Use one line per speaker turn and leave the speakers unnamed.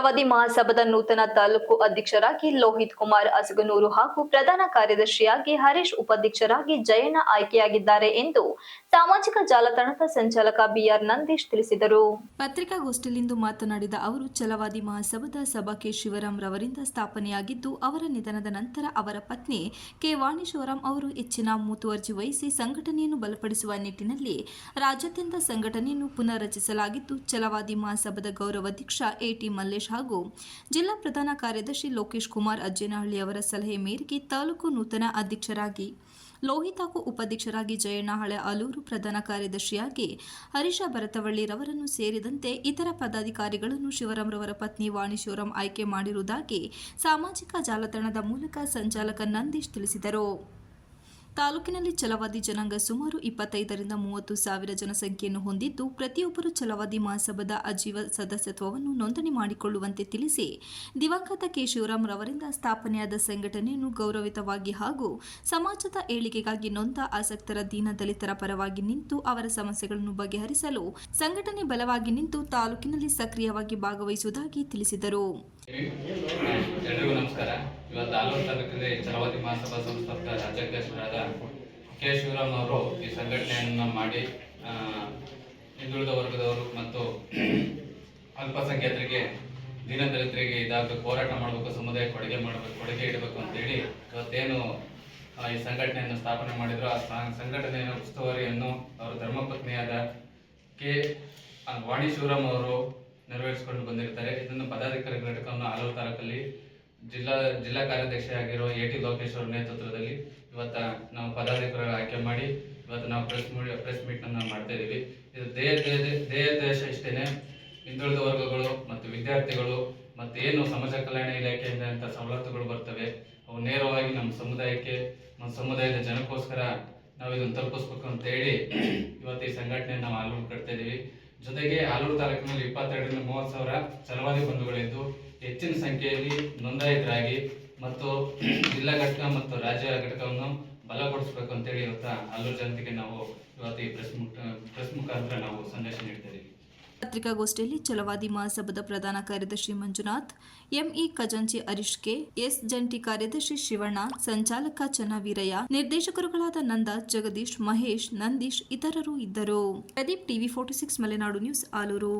ಛಲವಾದಿ ಮಹಾಸಭಾದ ನೂತನ ತಾಲೂಕು ಅಧ್ಯಕ್ಷರಾಗಿ ಲೋಹಿತ್ ಕುಮಾರ್ ಅಸಗನೂರು ಹಾಗೂ ಪ್ರಧಾನ ಕಾರ್ಯದರ್ಶಿಯಾಗಿ ಹರೀಶ್ ಉಪಾಧ್ಯಕ್ಷರಾಗಿ ಜಯಣ್ಣ ಆಯ್ಕೆಯಾಗಿದ್ದಾರೆ ಎಂದು ಸಾಮಾಜಿಕ ಜಾಲತಾಣದ ಸಂಚಾಲಕ ಬಿಆರ್ ನಂದೀಶ್ ತಿಳಿಸಿದರು.
ಪತ್ರಿಕಾಗೋಷ್ಠಿಯಲ್ಲಿಂದು ಮಾತನಾಡಿದ ಅವರು, ಛಲವಾದಿ ಮಹಾಸಭಾದ ಸಭಾ ಕೆ ಶಿವರಾಮ್ ರವರಿಂದ ಸ್ಥಾಪನೆಯಾಗಿದ್ದು, ಅವರ ನಿಧನದ ನಂತರ ಅವರ ಪತ್ನಿ ಕೆ ವಾಣಿ ಶಿವರಾಮ್ ಅವರು ಹೆಚ್ಚಿನ ಮುತುವರ್ಜಿ ವಹಿಸಿ ಸಂಘಟನೆಯನ್ನು ಬಲಪಡಿಸುವ ನಿಟ್ಟಿನಲ್ಲಿ ರಾಜ್ಯಾದ್ಯಂತ ಸಂಘಟನೆಯನ್ನು ಪುನರ್ ರಚಿಸಲಾಗಿದ್ದು, ಛಲವಾದಿ ಮಹಾಸಭಾದ ಗೌರವಾಧ್ಯಕ್ಷ ಎಟಿ ಮಲ್ಲೇಶ್ ಹಾಗೂ ಜಿಲ್ಲಾ ಪ್ರಧಾನ ಕಾರ್ಯದರ್ಶಿ ಲೋಕೇಶ್ ಕುಮಾರ್ ಅಜ್ಜೇನಹಳ್ಳಿ ಅವರ ಸಲಹೆ ಮೇರೆಗೆ ತಾಲೂಕು ನೂತನ ಅಧ್ಯಕ್ಷರಾಗಿ ಲೋಹಿತ್ ಹಾಗೂ ಉಪಾಧ್ಯಕ್ಷರಾಗಿ ಜಯಣ್ಣ ಹಳೆ ಆಲೂರು, ಪ್ರಧಾನ ಕಾರ್ಯದರ್ಶಿಯಾಗಿ ಹರೀಶ ಭರತವಳ್ಳಿ ರವರನ್ನು ಸೇರಿದಂತೆ ಇತರ ಪದಾಧಿಕಾರಿಗಳನ್ನು ಶಿವರಾಮ್ ರವರ ಪತ್ನಿ ವಾಣಿ ಶಿವರಾಮ್ ಆಯ್ಕೆ ಮಾಡಿರುವುದಾಗಿ ಸಾಮಾಜಿಕ ಜಾಲತಾಣದ ಮೂಲಕ ಸಂಚಾಲಕ ನಂದೀಶ್ ತಿಳಿಸಿದರು. ತಾಲೂಕಿನಲ್ಲಿ ಛಲವಾದಿ ಜನಾಂಗ ಸುಮಾರು 25ರಿಂದ 30 ಸಾವಿರ ಜನಸಂಖ್ಯೆಯನ್ನು ಹೊಂದಿದ್ದು, ಪ್ರತಿಯೊಬ್ಬರು ಛಲವಾದಿ ಮಹಾಸಭಾದ ಅಜೀವ ಸದಸ್ಯತ್ವವನ್ನು ನೋಂದಣಿ ಮಾಡಿಕೊಳ್ಳುವಂತೆ ತಿಳಿಸಿ, ದಿವಂಗತ ಕೆ ಶಿವರಾಮ್ ರವರಿಂದ ಸ್ಥಾಪನೆಯಾದ ಸಂಘಟನೆಯನ್ನು ಗೌರವಿತವಾಗಿ ಹಾಗೂ ಸಮಾಜದ ಏಳಿಗೆಗಾಗಿ ನೊಂದ ಆಸಕ್ತರ ದೀನ ದಲಿತರ ಪರವಾಗಿ ನಿಂತು ಅವರ ಸಮಸ್ಯೆಗಳನ್ನು ಬಗೆಹರಿಸಲು ಸಂಘಟನೆ ಬಲವಾಗಿ ನಿಂತು ತಾಲೂಕಿನಲ್ಲಿ ಸಕ್ರಿಯವಾಗಿ ಭಾಗವಹಿಸುವುದಾಗಿ ತಿಳಿಸಿದರು.
ಎಲ್ಲರಿಗೂ ನಮಸ್ಕಾರ. ಇವತ್ತು ಆಲೂರು ತಾಲೂಕಿನಲ್ಲಿ ಛಲವಾದಿ ಮಹಾಸಭಾ ಸಂಸ್ಥಾಪಕ ರಾಜ್ಯಾಧ್ಯಕ್ಷರಾದ ಕೆ ಶಿವರಾಮ್ ಅವರು ಈ ಸಂಘಟನೆಯನ್ನು ಮಾಡಿ ಹಿಂದುಳಿದ ವರ್ಗದವರು ಮತ್ತು ಅಲ್ಪಸಂಖ್ಯಾತರಿಗೆ ದೀನದಲಿತರಿಗೆ ಇದಾಗಬೇಕು, ಹೋರಾಟ ಮಾಡಬೇಕು, ಸಮುದಾಯ ಕೊಡುಗೆ ಇಡಬೇಕು ಅಂತೇಳಿ ಇವತ್ತೇನು ಈ ಸಂಘಟನೆಯನ್ನು ಸ್ಥಾಪನೆ ಮಾಡಿದ್ರು, ಆ ಸಂಘಟನೆಯ ಉಸ್ತುವಾರಿಯನ್ನು ಅವರ ಧರ್ಮಪತ್ನಿಯಾದ ಕೆ ವಾಣಿ ಶಿವರಾಮ್ ಅವರು ನೆರವೇರಿಸಿಕೊಂಡು ಬಂದಿರ್ತಾರೆ. ಇದನ್ನು ಪದಾಧಿಕಾರಿ ಘಟಕವನ್ನು ಆಲೂರು ತಾಲೂಕಲ್ಲಿ ಜಿಲ್ಲಾ ಕಾರ್ಯದರ್ಶಿ ಆಗಿರುವ ಎಟಿ ಲೋಕೇಶ್ ಅವರ ನೇತೃತ್ವದಲ್ಲಿ ಇವತ್ತು ನಾವು ಪದಾಧಿಕಾರಿಗಳ ಆಯ್ಕೆ ಮಾಡಿ ಇವತ್ತು ನಾವು ಪ್ರೆಸ್ ಮೀಟ್ ಅನ್ನು ಮಾಡ್ತಾ ಇದ್ದೀವಿ. ಇದು ದೇಶ ಇಷ್ಟೇನೆ, ಹಿಂದುಳಿದ ವರ್ಗಗಳು ಮತ್ತು ವಿದ್ಯಾರ್ಥಿಗಳು ಮತ್ತು ಏನು ಸಮಾಜ ಕಲ್ಯಾಣ ಇಲಾಖೆಯಿಂದ ಅಂತ ಸವಲತ್ತುಗಳು ಬರ್ತವೆ, ಅವು ನೇರವಾಗಿ ನಮ್ಮ ಸಮುದಾಯಕ್ಕೆ ನಮ್ಮ ಸಮುದಾಯದ ಜನಕ್ಕೋಸ್ಕರ ನಾವು ಇದನ್ನು ತಲುಪಿಸ್ಬೇಕು ಅಂತ ಹೇಳಿ ಇವತ್ತು ಈ ಸಂಘಟನೆ ನಾವು ಆಲೂರು ಕಟ್ತಾ ಇದ್ದೀವಿ. ಜೊತೆಗೆ ಆಲೂರು ತಾಲೂಕಿನಲ್ಲಿ 22ರಿಂದ 30 ಸಾವಿರ ಛಲವಾದಿ ಬಂಧುಗಳಿದ್ದು, ಹೆಚ್ಚಿನ ಸಂಖ್ಯೆಯಲ್ಲಿ ನೋಂದಾಯಿತರಾಗಿ ಮತ್ತು ಜಿಲ್ಲಾ ಘಟಕ ಮತ್ತು ರಾಜ್ಯ ಘಟಕವನ್ನು ಬಲಪಡಿಸಬೇಕು ಅಂತೇಳಿ ಇವತ್ತು ಆಲೂರು ಜನತೆಗೆ ನಾವು ಇವತ್ತು ಈ ಪ್ರೆಸ್ ಮುಖಾಂತರ ನಾವು ಸಂದೇಶ ನೀಡ್ತಾ ಇದ್ದೀವಿ.
ಪತ್ರಿಕಾಗೋಷ್ಠಿಯಲ್ಲಿ ಛಲವಾದಿ ಮಹಾಸಭಾದ ಪ್ರಧಾನ ಕಾರ್ಯದರ್ಶಿ ಮಂಜುನಾಥ್, ಎಂಇ ಖಜಾಂಚಿ ಹರೀಶ್ ಕೆ, ಎಸ್ ಜಂಟಿ ಕಾರ್ಯದರ್ಶಿ ಶಿವಣ್ಣ, ಸಂಚಾಲಕ ಚನ್ನವೀರಯ್ಯ, ನಿರ್ದೇಶಕರುಗಳಾದ ನಂದ, ಜಗದೀಶ್, ಮಹೇಶ್, ನಂದೀಶ್ ಇತರರು ಇದ್ದರು. Pradeep, TV 46 Malenadu news, Aluru.